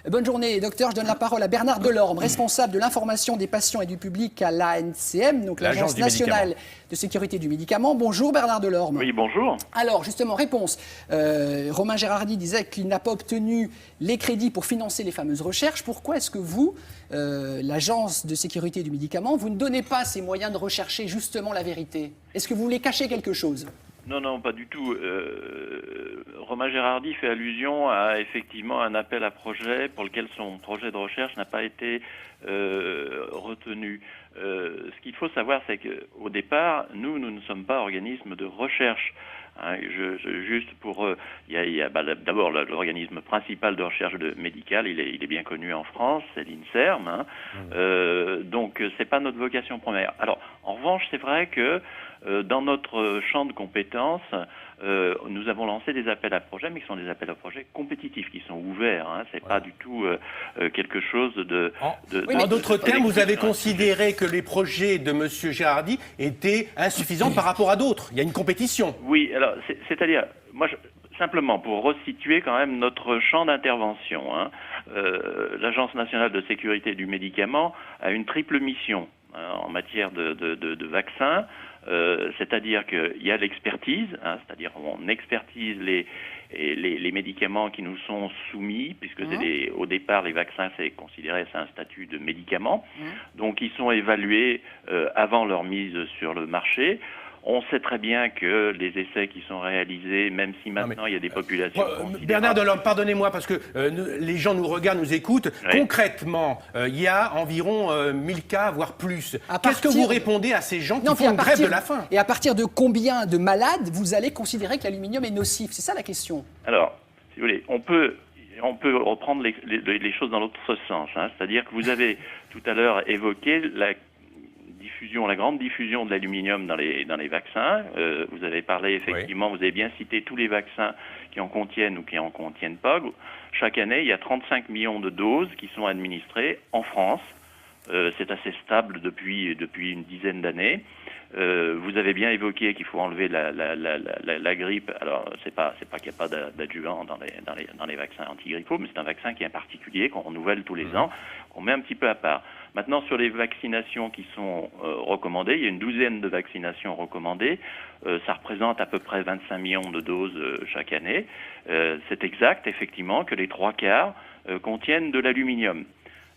Bonne journée, docteur. Je donne la parole à Bernard Delorme, responsable de l'information des patients et du public à l'ANCM, donc l'Agence nationale de sécurité du médicament. Bonjour Bernard Delorme. Oui, bonjour. Alors, justement, réponse. Romain Gérardi disait qu'il n'a pas obtenu les crédits pour financer les fameuses recherches. Pourquoi est-ce que vous, l'Agence de sécurité du médicament, vous ne donnez pas ces moyens de rechercher justement la vérité? Est-ce que vous voulez cacher quelque chose? Non, non, pas du tout. Romain Gérardi fait allusion à effectivement un appel à projet pour lequel son projet de recherche n'a pas été retenu. Ce qu'il faut savoir, c'est qu'au départ, nous ne sommes pas organisme de recherche. Hein, juste pour, il y a d'abord l'organisme principal de recherche médicale, il est bien connu en France, c'est l'INSERM. Hein. Donc c'est pas notre vocation première. Alors en revanche, c'est vrai que dans notre champ de compétences, nous avons lancé des appels à projets, mais qui sont des appels à projets compétitifs, qui sont ouverts. Hein. C'est pas du tout quelque chose de... En d'autres termes, vous avez considéré que les projets de M. Gérardi étaient insuffisants par rapport à d'autres. Il y a une compétition. Oui, alors c'est-à-dire, moi, simplement pour resituer quand même notre champ d'intervention, hein, l'Agence nationale de sécurité du médicament a une triple mission en matière de vaccins. C'est-à-dire qu'il y a l'expertise, hein, c'est-à-dire on expertise les médicaments qui nous sont soumis, puisque au départ les vaccins c'est un statut de médicament, donc ils sont évalués avant leur mise sur le marché. On sait très bien que les essais qui sont réalisés, même si maintenant il y a des populations... Bernard Delorme, pardonnez-moi, parce que les gens nous regardent, nous écoutent. Oui. Concrètement, il y a environ 1000 cas, voire plus. Qu'est-ce que vous répondez à ces gens qui font une grève de la faim? Et à partir de combien de malades vous allez considérer que l'aluminium est nocif? C'est ça la question. Alors, si vous voulez, on peut reprendre les choses dans l'autre sens. Hein. C'est-à-dire que vous avez tout à l'heure évoqué la grande diffusion de l'aluminium dans les vaccins. Vous avez parlé effectivement, vous avez bien cité tous les vaccins qui en contiennent ou qui en contiennent pas. Chaque année, il y a 35 millions de doses qui sont administrées en France. C'est assez stable depuis une dizaine d'années. Vous avez bien évoqué qu'il faut enlever la grippe. Alors, c'est pas qu'il n'y a pas d'adjuvant dans les vaccins antigrippaux, mais c'est un vaccin qui est particulier, qu'on renouvelle tous les ans, qu'on met un petit peu à part. Maintenant, sur les vaccinations qui sont recommandées, il y a une douzaine de vaccinations recommandées. Ça représente à peu près 25 millions de doses chaque année. C'est exact, effectivement, que les 3/4 contiennent de l'aluminium.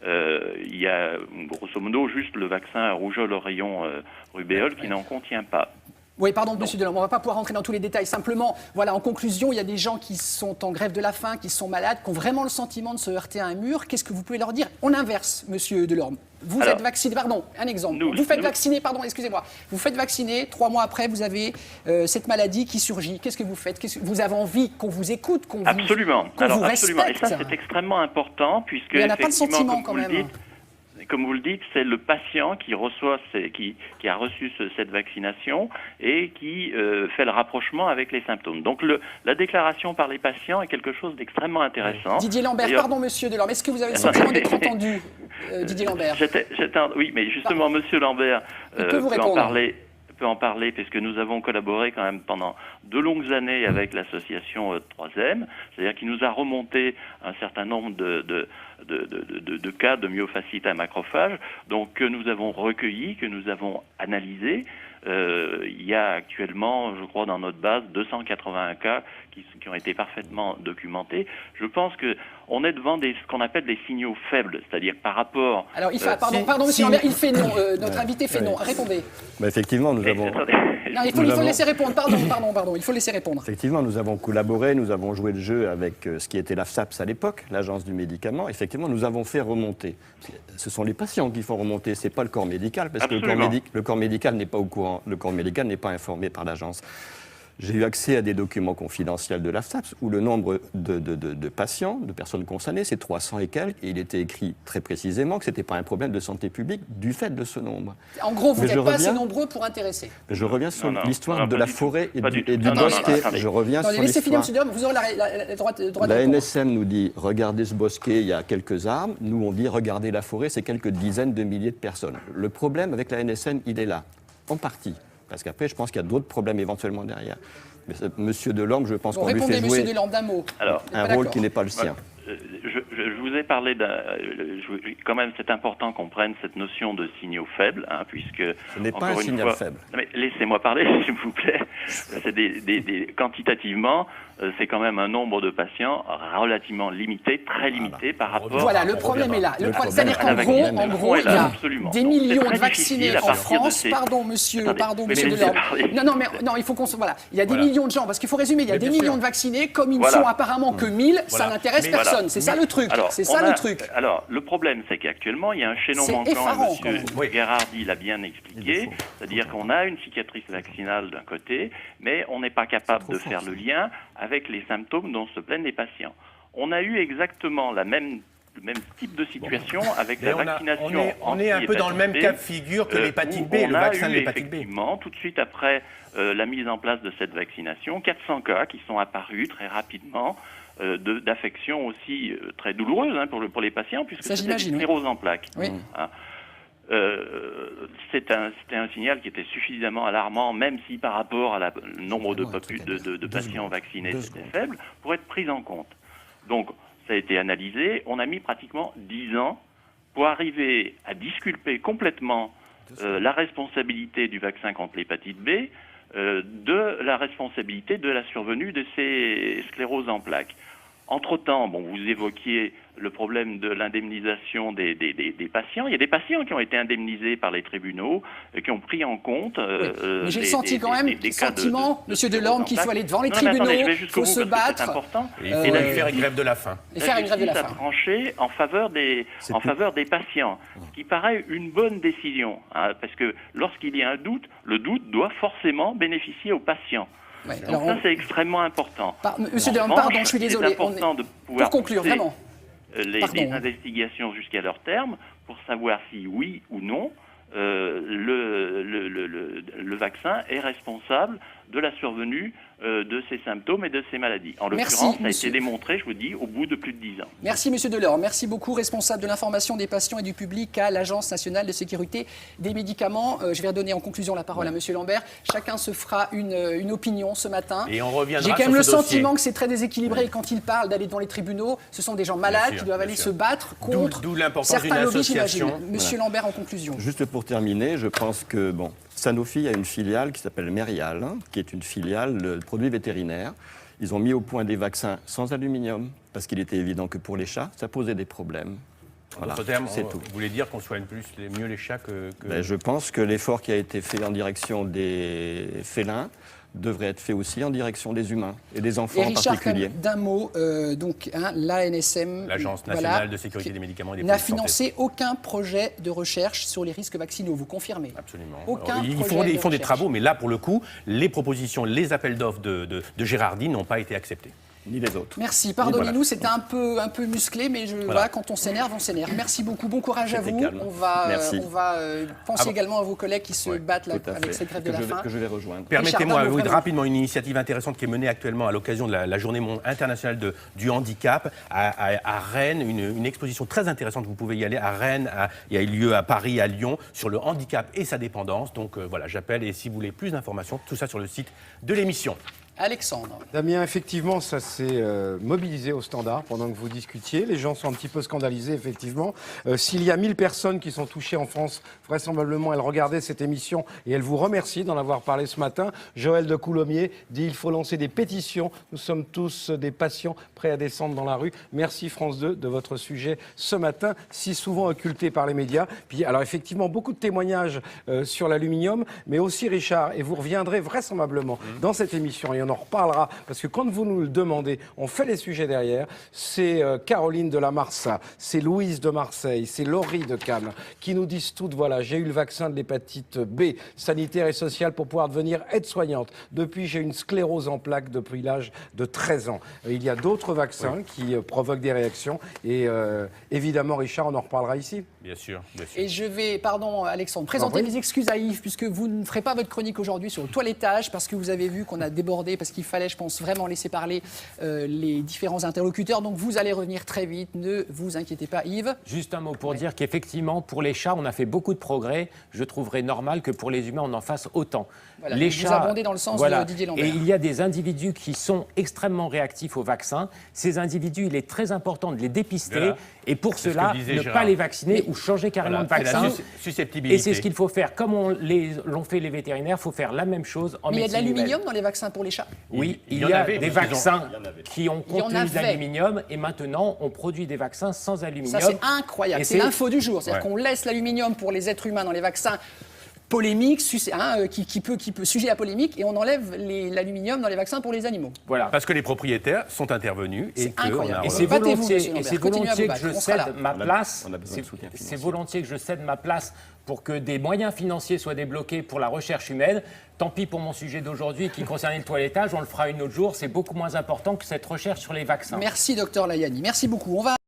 Il y a grosso modo juste le vaccin rougeole, oreillon, rubéole qui n'en contient pas. Oui, pardon, monsieur Delorme, on ne va pas pouvoir rentrer dans tous les détails. Simplement, voilà, en conclusion, il y a des gens qui sont en grève de la faim, qui sont malades, qui ont vraiment le sentiment de se heurter à un mur. Qu'est-ce que vous pouvez leur dire? On inverse, monsieur Delorme. Vous êtes vacciné, pardon, un exemple. Vous faites vacciner, pardon, excusez-moi. Vous faites vacciner, 3 mois après, vous avez cette maladie qui surgit. Qu'est-ce que vous faites? Vous avez envie qu'on vous écoute, qu'on vous respecte? Absolument. Et ça, c'est extrêmement important, puisque il n'y en a pas de sentiment, quand même. Comme vous le dites, c'est le patient qui a reçu cette vaccination et qui fait le rapprochement avec les symptômes. Donc la déclaration par les patients est quelque chose d'extrêmement intéressant. Didier Lambert, pardon monsieur Delorme, est-ce que vous avez le sentiment d'être entendu, Didier Lambert? Oui, mais justement, monsieur Lambert peut en parler, puisque nous avons collaboré quand même pendant de longues années avec l'association 3M, c'est-à-dire qu'il nous a remonté un certain nombre de cas de myofasciite à macrophage, donc que nous avons recueillis, que nous avons analysés. Il y a actuellement, je crois, dans notre base, 281 cas qui ont été parfaitement documentés. Je pense qu'on est devant ce qu'on appelle des signaux faibles, c'est-à-dire par rapport... Alors, pardon, monsieur Lambert, il fait non. Notre invité fait non. Répondez. Bah, effectivement, nous avons... Non, il faut laisser répondre. Pardon, il faut laisser répondre. Effectivement, nous avons collaboré, nous avons joué le jeu avec ce qui était l'AFSAPS à l'époque, l'Agence du médicament. Effectivement, nous avons fait remonter. Ce sont les patients qui font remonter, c'est pas le corps médical, parce Absolument. que le corps médical n'est pas au courant, le corps médical n'est pas informé par l'agence. J'ai eu accès à des documents confidentiels de l'AFSAPS où le nombre de patients, de personnes concernées, c'est 300 et quelques. Et il était écrit très précisément que ce n'était pas un problème de santé publique du fait de ce nombre. En gros, vous n'êtes pas assez nombreux pour intéresser. Je reviens sur l'histoire de la forêt et du bosquet. Je reviens sur laissez finir, l'histoire. M. Delorme, vous aurez le droit de La répondre. NSM nous dit, regardez ce bosquet, il y a quelques arbres. Nous, on dit, regardez la forêt, c'est quelques dizaines de milliers de personnes. Le problème avec la NSM, il est là, en partie. Parce qu'après, je pense qu'il y a d'autres problèmes éventuellement derrière. Mais Monsieur Delorme, je pense qu'on lui fait jouer Delorme, d'un mot. un rôle qui n'est pas le sien. Je je vous ai parlé quand même, c'est important qu'on prenne cette notion de signaux faibles, hein, puisque... Ce n'est pas un signal faible. Mais laissez-moi parler, s'il vous plaît. C'est quantitativement, c'est quand même un nombre de patients relativement limité, très limité par rapport... Voilà, le problème est là. C'est-à-dire qu'en gros, il y a des millions de vaccinés en France. Pardon, monsieur Delorme. Non, il faut qu'on... Voilà, il y a des millions de gens, parce qu'il faut résumer, il y a des millions de vaccinés, comme ils ne sont apparemment que 1000, ça n'intéresse personne. C'est ça le truc. Alors, le problème, c'est qu'actuellement, il y a un chaînon manquant, et M. Gherardi l'a bien expliqué, c'est-à-dire qu'on a une cicatrice vaccinale d'un côté, mais on n'est pas capable de faire le lien avec les symptômes dont se plaignent les patients. On a eu exactement le même type de situation avec la vaccination. On est un peu dans le même cas de figure que l'hépatite B, le vaccin de l'hépatite B. Effectivement, tout de suite après la mise en place de cette vaccination, 400 cas qui sont apparus très rapidement d'affections aussi très douloureuses pour les patients, puisque c'est une sclérose en plaques. Oui. C'était un signal qui était suffisamment alarmant, même si par rapport à le nombre de patients vaccinés c'était faible, pour être pris en compte. Donc, ça a été analysé. On a mis pratiquement 10 ans pour arriver à disculper complètement la responsabilité du vaccin contre l'hépatite B de la responsabilité de la survenue de ces scléroses en plaques. Entre-temps, vous évoquiez le problème de l'indemnisation des patients. Il y a des patients qui ont été indemnisés par les tribunaux, qui ont pris en compte... mais j'ai senti quand même le sentiment, M. Delorme, qu'il faut aller devant les tribunaux, il faut se battre. C'est important. Et il faut faire une grève de la faim. La justice a tranché en faveur des patients, ce qui paraît une bonne décision, hein, parce que lorsqu'il y a un doute, le doute doit forcément bénéficier aux patients. Ouais, donc ça, c'est extrêmement important. Monsieur Delorme, pardon, je suis désolé. C'est important de pouvoir pour conclure, vraiment. Les investigations jusqu'à leur terme pour savoir si, oui ou non, le vaccin est responsable de la survenue de ces symptômes et de ces maladies. En l'occurrence, ça a été démontré, je vous dis, au bout de plus de 10 ans. Merci, Monsieur Delorme. Merci beaucoup, responsable de l'information des patients et du public à l'Agence nationale de sécurité des médicaments. Je vais redonner en conclusion la parole à Monsieur Lambert. Chacun se fera une opinion ce matin. Et on reviendra J'ai quand même le sentiment que c'est très déséquilibré. Et quand il parle d'aller devant les tribunaux, ce sont des gens malades qui doivent aller se battre contre certains lobbies, j'imagine. Monsieur Lambert, en conclusion. Juste pour terminer, je pense que, Sanofi a une filiale qui s'appelle Merial, qui est une filiale de produits vétérinaires. Ils ont mis au point des vaccins sans aluminium, parce qu'il était évident que pour les chats, ça posait des problèmes. En d'autres termes, vous voulez dire qu'on soigne mieux les chats que... Je pense que l'effort qui a été fait en direction des félins devrait être fait aussi en direction des humains et des enfants en particulier. D'un mot, l'ANSM, l'Agence nationale de sécurité des médicaments et des n'a financé aucun projet de recherche sur les risques vaccinaux. Vous confirmez? Absolument. Ils font des travaux, mais là, pour le coup, les propositions, les appels d'offres de Gherardi n'ont pas été acceptés. Ni les autres. Merci, pardonnez-nous, c'était un peu musclé, mais quand on s'énerve, on s'énerve. Merci beaucoup, bon courage à vous. Calme. On va penser également à vos collègues qui se battent avec cette grève de la faim. Que je vais rejoindre. Permettez-moi rapidement une initiative intéressante qui est menée actuellement à l'occasion de la journée internationale du handicap à Rennes, une exposition très intéressante, vous pouvez y aller à Rennes, il y a eu lieu à Paris, à Lyon, sur le handicap et sa dépendance. Donc j'appelle, et si vous voulez plus d'informations, tout ça sur le site de l'émission. Alexandre. Damien, effectivement, ça s'est mobilisé au Standard pendant que vous discutiez. Les gens sont un petit peu scandalisés, effectivement. S'il y a 1000 personnes qui sont touchées en France, vraisemblablement, elles regardaient cette émission et elles vous remercient d'en avoir parlé ce matin. Joël de Coulommiers dit il faut lancer des pétitions. Nous sommes tous des patients prêts à descendre dans la rue. Merci France 2 de votre sujet ce matin, si souvent occulté par les médias. Puis, alors effectivement, beaucoup de témoignages sur l'aluminium, mais aussi Richard, et vous reviendrez vraisemblablement dans cette émission, et on en reparlera, parce que quand vous nous le demandez, on fait les sujets derrière. C'est Caroline de la Marsa, c'est Louise de Marseille, c'est Laurie de Cannes, qui nous disent toutes, voilà, j'ai eu le vaccin de l'hépatite B, sanitaire et sociale, pour pouvoir devenir aide-soignante. Depuis, j'ai une sclérose en plaques depuis l'âge de 13 ans. Il y a d'autres vaccins qui provoquent des réactions, et évidemment, Richard, on en reparlera ici. Bien sûr, bien sûr. Et je vais, pardon Alexandre, présenter mes excuses à Yves, puisque vous ne ferez pas votre chronique aujourd'hui sur le toilettage, parce que vous avez vu qu'on a débordé parce qu'il fallait, je pense, vraiment laisser parler les différents interlocuteurs. Donc vous allez revenir très vite, ne vous inquiétez pas, Yves. Juste un mot pour dire qu'effectivement, pour les chats, on a fait beaucoup de progrès. Je trouverais normal que pour les humains, on en fasse autant. Voilà, les vous chats, abondez dans le sens de Didier Lambert. Et il y a des individus qui sont extrêmement réactifs au vaccin. Ces individus, il est très important de les dépister. Voilà. Et pour C'est ce cela, que disait ne Gérard. pas les vacciner ou changer carrément Voilà, de c'est vaccin. la susceptibilité. Et c'est ce qu'il faut faire. Comme l'ont fait les vétérinaires, il faut faire la même chose en Mais il y a de médecine l'aluminium humaine. dans les vaccins pour les chats. Oui, Il il y en y a avait, des parce qu'ils ont- vaccins qui ont Il y en contenu avait. d'aluminium et maintenant on produit des vaccins sans aluminium. Ça, c'est incroyable. Et C'est l'info du jour. C'est-à-dire Ouais. qu'on laisse l'aluminium pour les êtres humains dans les vaccins polémiques, sujet à polémique, et on enlève l'aluminium dans les vaccins pour les animaux. Voilà. Parce que les propriétaires sont intervenus et C'est que incroyable. on a- Et c'est Battez-vous, volontiers, monsieur Lambert. Continuez à vous battre. que je On sera là. cède ma On a- place. on a besoin de soutien C'est financier. volontiers que je cède ma place pour que des moyens financiers soient débloqués pour la recherche humaine. Tant pis pour mon sujet d'aujourd'hui qui concernait le toilettage, on le fera une autre jour. C'est beaucoup moins important que cette recherche sur les vaccins. Merci, docteur Layani. Merci beaucoup. On va